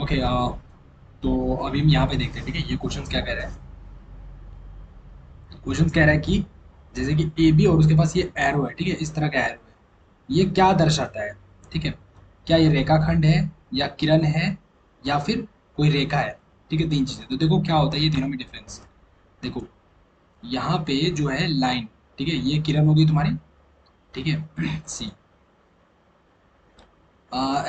Okay तो अभी हम यहाँ पे देखते हैं। ठीक है, ये क्वेश्चन क्या कह रहा है। क्वेश्चन कह रहा है कि जैसे कि ए बी और उसके पास ये एरो है। ठीक है, इस तरह का एरो है। ये क्या दर्शाता है? ठीक है, क्या ये रेखाखंड है या किरण है या फिर कोई रेखा है? ठीक है, तीन चीजें। तो देखो क्या होता है ये तीनों में डिफरेंस। देखो यहाँ पे जो है लाइन, ठीक है, ये किरण होगी तुम्हारी। ठीक है सी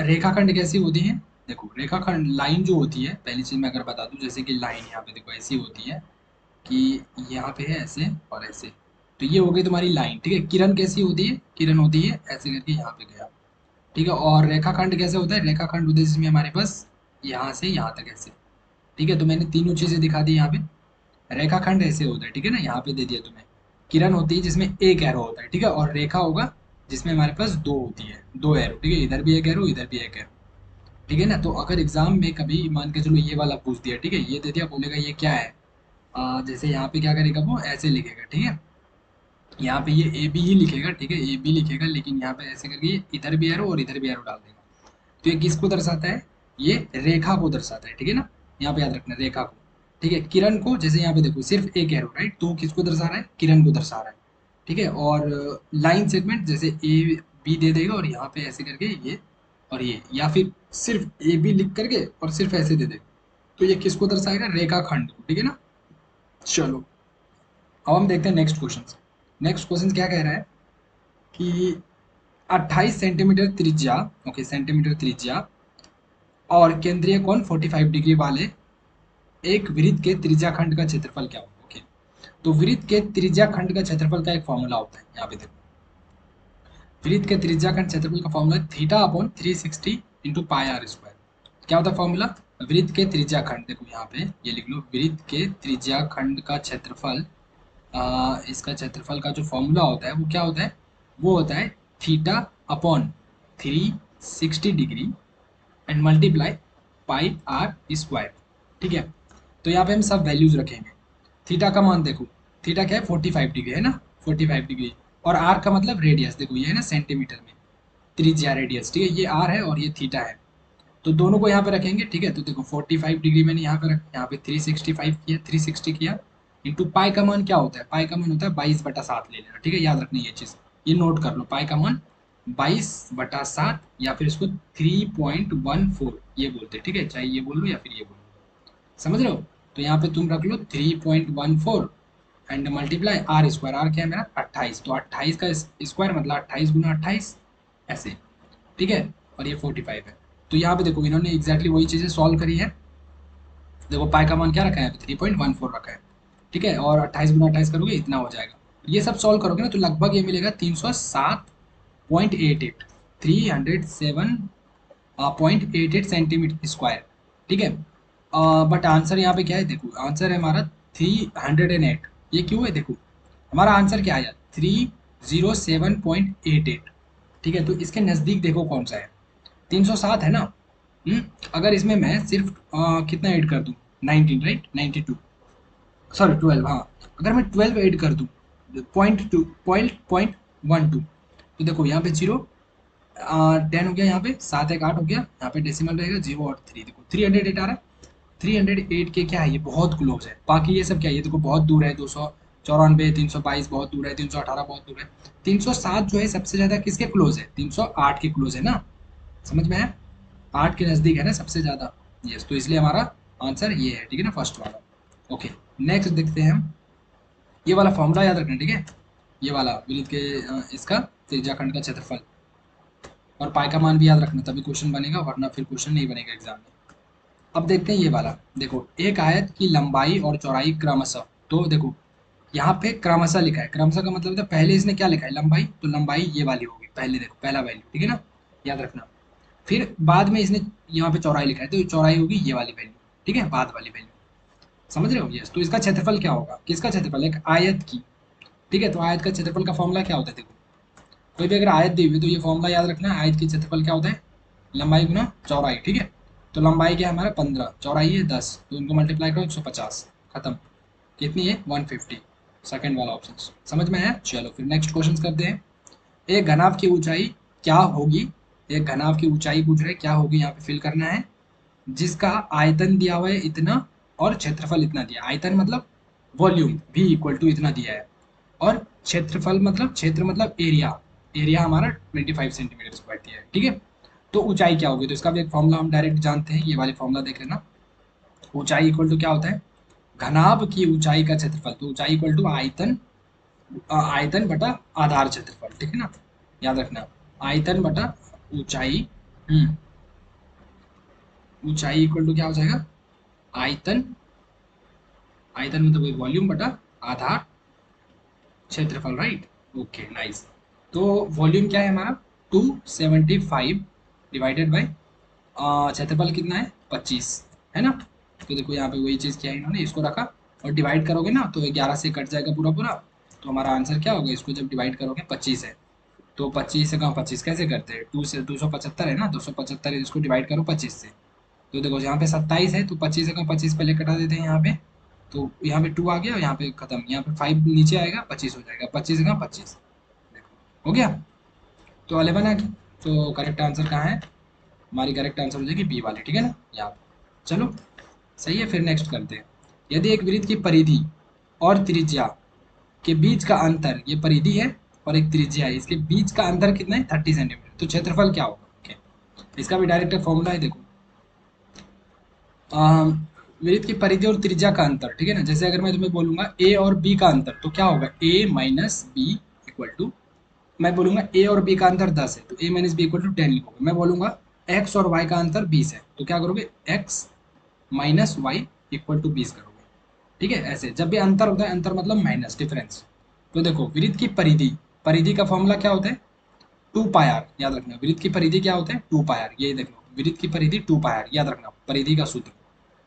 रेखाखंड कैसी होती है? देखो रेखाखंड लाइन जो होती है, पहली चीज मैं अगर बता दूं, जैसे कि लाइन यहाँ पे देखो ऐसी होती है कि यहाँ पे है ऐसे और ऐसे। तो ये हो गई तुम्हारी लाइन। ठीक है, किरण कैसी होती है? किरण होती है ऐसे करके यहाँ पे गया। ठीक है, और रेखाखंड कैसे होता है? रेखाखंड होता है जिसमें हमारे पास यहाँ से यहाँ तक ऐसे। ठीक है, तो मैंने तीनों चीजें दिखा दी यहाँ पे। रेखाखंड ऐसे होता है, ठीक है ना, यहाँ पे दे दिया तुम्हें। किरण होती है जिसमें एक एरो होता है, ठीक है, और रेखा होगा जिसमें हमारे पास दो होती है, दो एरो। ठीक है, इधर भी एक एरो, इधर भी एक एरो। ठीक है ना, तो अगर एग्जाम में कभी मान के चलो ये वाला पूछ दिया, ठीक है, ये दे दिया, बोलेगा ये क्या है, जैसे यहाँ पे क्या करेगा वो ऐसे लिखेगा। ठीक है, यहाँ पे ये ए बी ही लिखेगा। ठीक है, ए बी लिखेगा, लेकिन यहाँ पे ऐसे करके ये इधर भी एरो और इधर भी एरो डाल देगा। तो ये किसको दर्शाता है? ये रेखा को दर्शाता है। ठीक है ना, यहाँ पे याद रखना रेखा को। ठीक है, किरण को जैसे यहाँ पे देखो सिर्फ एक एरो, राइट, तो किसको दर्शा रहा है? किरण को दर्शा रहा है। ठीक है, और लाइन सेगमेंट जैसे ए बी दे देगा और यहाँ पे ऐसे करके ये और ये, या फिर सिर्फ ए बी लिख करके और सिर्फ ऐसे दे देगा, तो ये किसको दर्शाएगा? रेखाखंड को। ठीक है ना, चलो अब हम देखते हैं नेक्स्ट क्वेश्चन। नेक्स्ट क्वेश्चन क्या कह रहा है कि 28 सेंटीमीटर त्रिज्या, ओके, सेंटीमीटर त्रिज्या और केंद्रीय कोण 45 डिग्री वाले एक वृत्त के त्रिज्याखंड का क्षेत्रफल क्या होगा? ओके, तो वृत्त के त्रिज्याखंड का क्षेत्रफल का एक फॉर्मूला होता है, यहाँ पे देखो। वृत्त के त्रिज्याखंड क्षेत्रफल का फॉर्मूला है theta upon 360 into pi r square. क्या होता है फॉर्मूला? वृत्त के त्रिज्याखंड, देखो यहाँ पे ये लिख लो, वृत्त के त्रिज्याखंड का क्षेत्रफल, इसका क्षेत्रफल का जो फॉर्मूला होता है वो क्या होता है? वो होता है theta upon 360 degree and multiply pi r square. ठीक है, तो यहाँ पे हम सब वैल्यूज रखेंगे। थीटा का मान देखो, थीटा क्या है? 45 डिग्री है ना, 45 डिग्री। और आर का मतलब रेडियस, देखो ये है ना सेंटीमीटर में, त्रिज्या रेडियस। ठीक है, ये आर है और ये थीटा है, तो दोनों को यहाँ पे रखेंगे। ठीक है, तो देखो 45 डिग्री मैंने यहाँ पे रखा, यहाँ पे 365 किया, 360 किया, इंटू पाई का मान क्या होता है? पाई का मान होता है 22/7 ले लेना। ठीक है, याद रखना ये चीज, ये नोट कर लो, पाई का मान 22/7, या फिर इसको 3.14 ये बोलते हैं। ठीक है, चाहे ये बोल लो या फिर ये बोल लो, समझ रहे हो? तो यहाँ पे तुम रख लो 3.14 and multiply r square. R क्या है मेरा? 28, तो 28 का स्क्वायर मतलब 28 × 28 ऐसे। ठीक है, और ये 45 है। तो यहाँ पे देखो इन्होंने एग्जैक्टली वही चीजें सॉल्व करी है। देखो पाई का मान क्या रखा है? 3.14 रखा है। ठीक है, और 28 × 28 करोगे इतना हो जाएगा। ये सब सॉल्व करोगे ना तो लगभग ये मिलेगा 307.88, 307.88 सेंटीमीटर स्क्वायर। ठीक है, बट आंसर यहाँ पे क्या है? देखो आंसर है हमारा 308। ये क्यों है? देखो हमारा आंसर क्या आया? 307.88। ठीक है, तो इसके नज़दीक देखो कौन सा है? 307 है ना। हम्म, अगर इसमें मैं सिर्फ कितना ऐड कर दूं? 19, राइट, 92, सॉरी 12, हाँ, अगर मैं 12 ऐड कर दूं, .12 तो देखो यहाँ पे जीरो, 10 हो गया, यहाँ पे 7 1 8 हो गया, यहाँ पे डेसिमल रहेगा 0 और 3, देखो 308 आ रहा है। 308 के क्या है? ये बहुत क्लोज है। बाकी ये सब क्या है? ये देखो बहुत दूर है, 294, 322 बहुत दूर है, 318 बहुत दूर है। 307 जो है सबसे ज्यादा किसके क्लोज है? 308 के क्लोज है ना, समझ में है? 8 के नजदीक है ना सबसे ज्यादा। यस, तो इसलिए हमारा आंसर ये है। ठीक है ना, फर्स्ट वाला। ओके, नेक्स्ट देखते हैं हम। ये वाला फॉर्मूला याद रखना, ठीक है, ये वाला वृत्त के इसका त्रिज्याखंड का क्षेत्रफल और पाई का मान भी याद रखना, तभी क्वेश्चन बनेगा, वरना फिर क्वेश्चन नहीं बनेगा एग्जाम में। अब देखते हैं ये वाला। देखो एक आयत की लंबाई और चौड़ाई क्रमशः, तो देखो यहाँ पे क्रमशः लिखा है। क्रमशः का मतलब होता है पहले इसने क्या लिखा है? लंबाई, तो लंबाई ये वाली होगी पहले, देखो पहला वैल्यू। ठीक है ना, याद रखना। फिर बाद में इसने यहाँ पे चौड़ाई लिखा है, तो चौड़ाई होगी ये वाली वैल्यू। ठीक है, बाद वाली वैल्यू, समझ रहे हो? यस, तो इसका क्षेत्रफल क्या होगा? किसका क्षेत्रफल? एक आयत की। ठीक है, तो आयत का क्षेत्रफल का फॉर्मूला क्या होता है? देखो कोई भी अगर आयत दी हुई तो ये फॉर्मूला याद रखना है। आयत की क्षेत्रफल क्या होता है? लंबाई गुना चौड़ाई। ठीक है, तो लंबाई क्या है हमारा? 15, चौड़ाई है 10, तो इनको मल्टीप्लाई करो 150, खत्म। कितनी है? 150। सेकंड वाला ऑप्शन समझ में है? चलो फिर नेक्स्ट क्वेश्चन करते हैं। एक घनाभ की ऊंचाई क्या होगी? एक घनाभ की ऊंचाई पूछ रहे, क्या होगी यहाँ पे फिल करना है। जिसका आयतन दिया हुआ है इतना और क्षेत्रफल इतना दिया है। आयतन मतलब वॉल्यूम v इक्वल टू इतना दिया है, और क्षेत्रफल मतलब क्षेत्र मतलब एरिया, एरिया हमारा 25 सेंटीमीटर स्क्वायर दिया है, ठीक है। तो ऊंचाई क्या होगी, तो इसका भी एक फॉर्मूला हम डायरेक्ट जानते हैं, ये वाले फॉर्मूला देख लेना। ऊंचाई इक्वल टू क्या होता है, घनाभ की ऊंचाई का क्षेत्रफल, तो ऊंचाई इक्वल टू आयतन, आयतन बटा आधार क्षेत्रफल, ठीक है ना, याद रखना, आयतन बटा ऊंचाई। ऊंचाई इक्वल टू क्या हो जाएगा, आयतन, आयतन मतलब वही वॉल्यूम बटा आधार क्षेत्रफल, राइट। Okay nice. तो वॉल्यूम क्या है हमारा 275 डिवाइडेड बाई क्षेत्रफल कितना है 25, है ना। तो देखो यहाँ पे वही चीज़ किया है इन्होंने, इसको रखा और डिवाइड करोगे ना तो 11 से कट जाएगा पूरा पूरा, तो हमारा आंसर क्या होगा, इसको जब डिवाइड करोगे 25 है, तो 25 से कहाँ 25 कैसे करते हैं, 2 से 275 है ना, 275 इसको डिवाइड करो 25 से, तो देखो यहाँ पे 27 है, तो 25 से कहाँ 25 पहले कटा देते हैं यहाँ पे, तो यहाँ पे 2 आ गया और यहाँ पे खत्म, यहाँ पे 5 नीचे आएगा 25 हो जाएगा, 25 से कहाँ 25, देखो हो गया। तो 11 आ गया, तो करेक्ट आंसर कहाँ है, हमारी करेक्ट आंसर हो जाएगी बी वाली, ठीक है ना यहाँ पे। चलो सही है, फिर नेक्स्ट करते हैं। यदि एक वृत्त की परिधि और त्रिज्या के बीच का अंतर, ये परिधि है और एक त्रिज्या है, इसके बीच का अंतर कितना है 30 सेंटीमीटर, तो क्षेत्रफल क्या होगा, ओके। इसका भी डायरेक्ट फॉर्मूला है, देखो वृत्त की परिधि और त्रिज्या का अंतर, ठीक है ना। जैसे अगर मैं तुम्हें बोलूंगा ए और बी का अंतर, तो क्या होगा ए माइनस बी इक्वल टू, मैं बोलूंगा ए और बी का अंतर 10 है, तो ए माइनस बी इक्वल टू 10 लिखोगे। मैं बोलूंगा एक्स और वाई का अंतर 20 है, तो क्या करोगे x minus y equal to 20 करोगे, ठीक है। ऐसे जब भी अंतर होता है, अंतर मतलब माइनस डिफरेंस, तो देखो वृत्त की परिधि, परिधि का फॉर्मूला क्या होता है 2 पाई आर, याद रखना वृत्त की परिधि क्या होता है 2 पाई आर, ये देखो वृत्त की परिधि 2 पाई आर, याद रखना परिधि का सूत्र,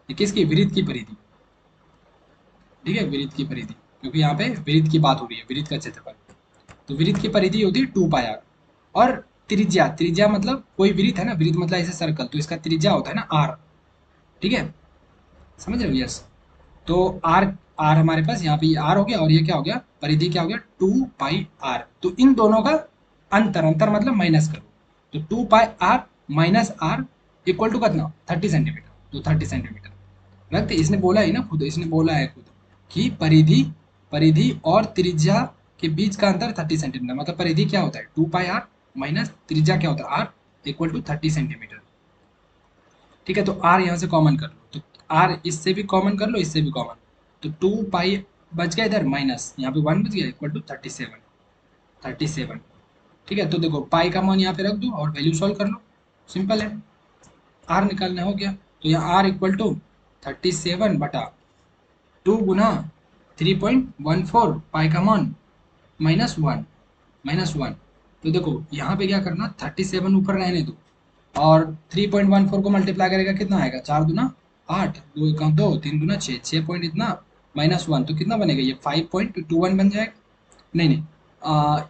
ये किसकी वृत्त की परिधि, ठीक है, वृत्त की परिधि, क्योंकि यहाँ पे वृत्त की बात हो रही है, वृत्त का क्षेत्रफल, तो वृत्त की परिधि होती है 2 पाई आर। और त्रिज्या, त्रिज्या मतलब कोई वृत्त है ना, वृत्त मतलब ऐसे सर्कल, तो इसका त्रिज्या होता है ना आर, ठीक है, समझ रहे हो, यस। तो आर, आर हमारे पास यहाँ पे ये आर हो गया, और ये क्या हो गया परिधि क्या हो गया 2 पाई आर, तो इन दोनों का अंतर, अंतर मतलब माइनस करो, तो 2 pi r minus r equal to कितना 30 सेंटीमीटर, तो 30 सेंटीमीटर रखते, इसने बोला ही ना खुद, इसने बोला है खुद कि परिधि, परिधि और त्रिज्या के बीच का अंतर 30 सेंटीमीटर, मतलब परिधि क्या होता है 2 पाई आर माइनस त्रिज्या क्या होता है आर इक्वल टू 30 सेंटीमीटर, ठीक है। तो आर यहाँ से कॉमन कर लो, तो आर इससे भी कॉमन कर लो, इससे भी कॉमन, तो 2 पाई बच गया इधर माइनस, यहाँ पे 1 बच गया इक्वल टू 37, 37, ठीक है। तो देखो पाई का मान यहाँ पे रख दो और वैल्यू सॉल्व कर लो, सिंपल है, आर निकालना हो गया, तो यहाँ आर इक्वल टू 37/2 गुना 3.14 पाई का मान -1, -1, तो देखो यहाँ पे क्या करना 37 ऊपर रहने दो, और 3.14 को मल्टीप्लाई करेगा कितना आएगा 4 दूना 8, 2 1 2, 3 दूना 6, 6 पॉइंट इतना -1, तो कितना बनेगा ये 5.21 बन जाएगा, नहीं नहीं,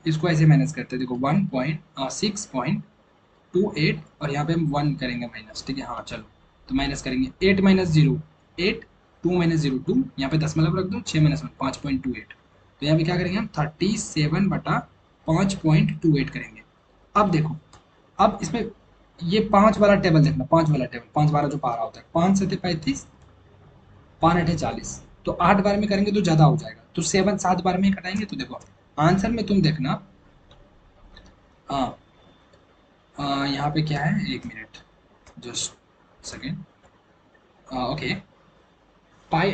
इसको ऐसे मैनेज करते हैं, देखो 6.28 और यहाँ पे हम 1 करेंगे माइनस, ठीक है, हाँ चलो, तो माइनस करेंगे 8 माइनस 0 8, 2 माइनस 0 2, यहाँ पे दशमलव रख दो, 6 माइनस 1 5.28, तो यहाँ पे क्या करेंगे हम 37/5.28 करेंगे। अब देखो, अब इसमें ये 5 वाला टेबल देखना, 5 वाला टेबल, 5 12 जो पारा होता है, 5 7 35, 5 8 40, तो 8 बार में करेंगे तो ज़्यादा हो जाएगा, तो 7 7 बार में ही कटाएंगे, तो देखो आंसर में तुम देखना, हाँ यहाँ पे क्या है, 1 मिनट जस्ट सेकेंड, ओके पाई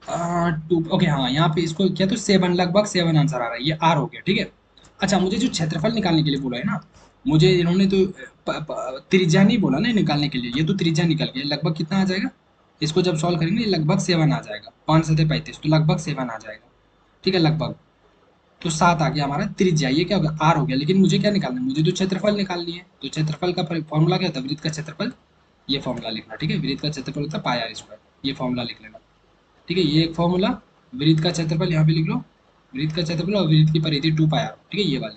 2, ओके हाँ यहाँ पे इसको क्या, तो 7 लगभग 7 आंसर आ रहा है, ये आर हो गया, ठीक है। अच्छा मुझे जो क्षेत्रफल निकालने के लिए बोला है ना, मुझे इन्होंने तो त्रिज्या नहीं बोला ना निकालने के लिए, ये तो त्रिज्या निकल गया, लगभग कितना आ जाएगा, इसको जब सॉल्व करेंगे लगभग 7 आ जाएगा, 5 7 35, तो लगभग 7 आ जाएगा, ठीक है लगभग, तो 7 आ गया हमारा त्रिज्या, ये क्या हो गया आर हो गया, लेकिन मुझे क्या निकालना है, मुझे तो क्षेत्रफल निकालनी है, तो क्षेत्रफल का फॉर्मूला क्या था वृत्त का क्षेत्रफल, ये फॉर्मूला लिखना, ठीक है, वृत्त का क्षेत्रफल होता है पाई आर स्क्वायर, ये फॉर्मूला लिख लेना, ठीक है, ये एक फॉर्मूला, वृत्त का क्षेत्रफल यहाँ पे लिख लो, वृत्त का क्षेत्रफल और वृत्त की परिधि 2 पाई आर, ठीक है ये वाली,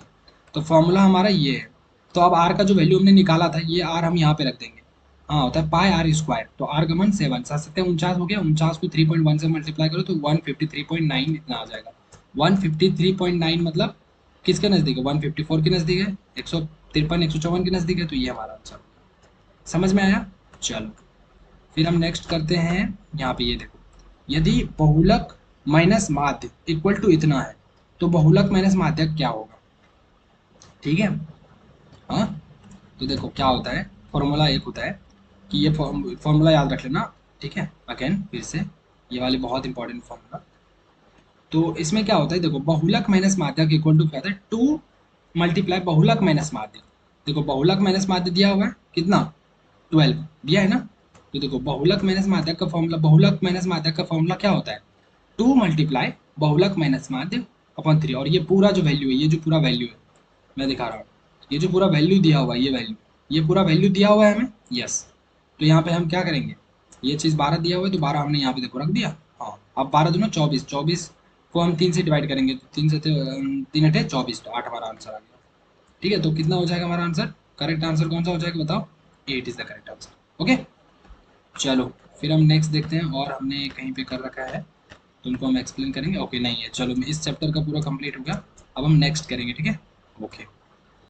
तो फॉर्मूला हमारा ये है। तो अब आर का जो वैल्यू हमने निकाला था, ये आर हम यहाँ पे रख देंगे, हाँ होता है पाई आर स्क्वायर, तो आर का मान 7 7 7 49 हो गया, 49 को 3.1 से मल्टीप्लाई करो तो 153.9 इतना आ जाएगा, 153.9 मतलब किसके नज़दीक है 154 के नज़दीक है, 153 154 के नज़दीक है, तो ये हमारा आंसर, समझ में आया, चलो फिर हम नेक्स्ट करते हैं यहाँ पे, ये देखो, यदि बहुलक माइनस माध्य इक्वल टू इतना है तो बहुलक माइनस माध्यक क्या होगा, ठीक है। हाँ, तो देखो क्या होता है, फॉर्मूला एक होता है कि ये फॉर्मूला याद रख लेना, ठीक है। अगेन फिर से ये वाली बहुत इंपॉर्टेंट फॉर्मूला। तो इसमें क्या होता है, देखो बहुलक माइनस माध्यक इक्वल टू क्या होता है, 2 मल्टीप्लाई बहुलक माइनस माध्यक। देखो बहुलक माइनस माध्य दिया हुआ है कितना, 12 दिया है ना। तो देखो बहुलक माइनस माध्यक का फॉर्मूला, बहुलक माइनस माध्यक का फॉर्मूला क्या होता है, 2 मल्टीप्लाई बहुलक माइनस माध्य अपॉन 3। और ये पूरा जो वैल्यू है, ये जो पूरा वैल्यू है मैं दिखा रहा हूँ, ये जो पूरा वैल्यू दिया हुआ है, ये वैल्यू, ये पूरा वैल्यू दिया हुआ है हमें, यस। तो यहाँ पे हम क्या करेंगे, ये चीज़ 12 दिया हुआ है तो 12 हमने यहाँ पे देखो रख दिया। हाँ, अब 12 दूना 24, 24 को हम 3 से डिवाइड करेंगे तो 3 से 3 अठे 24, तो 8 हमारा आंसर आ गया। ठीक है, तो कितना हो जाएगा हमारा आंसर, करेक्ट आंसर कौन सा हो जाएगा बताओ, 8 is the correct answer. Okay, चलो फिर हम नेक्स्ट देखते हैं, और हमने कहीं पे कर रखा है तो उनको हम एक्सप्लेन करेंगे। ओके नहीं है, चलो इस चैप्टर का पूरा कंप्लीट हो गया, अब हम नेक्स्ट करेंगे, ठीक है। ओके।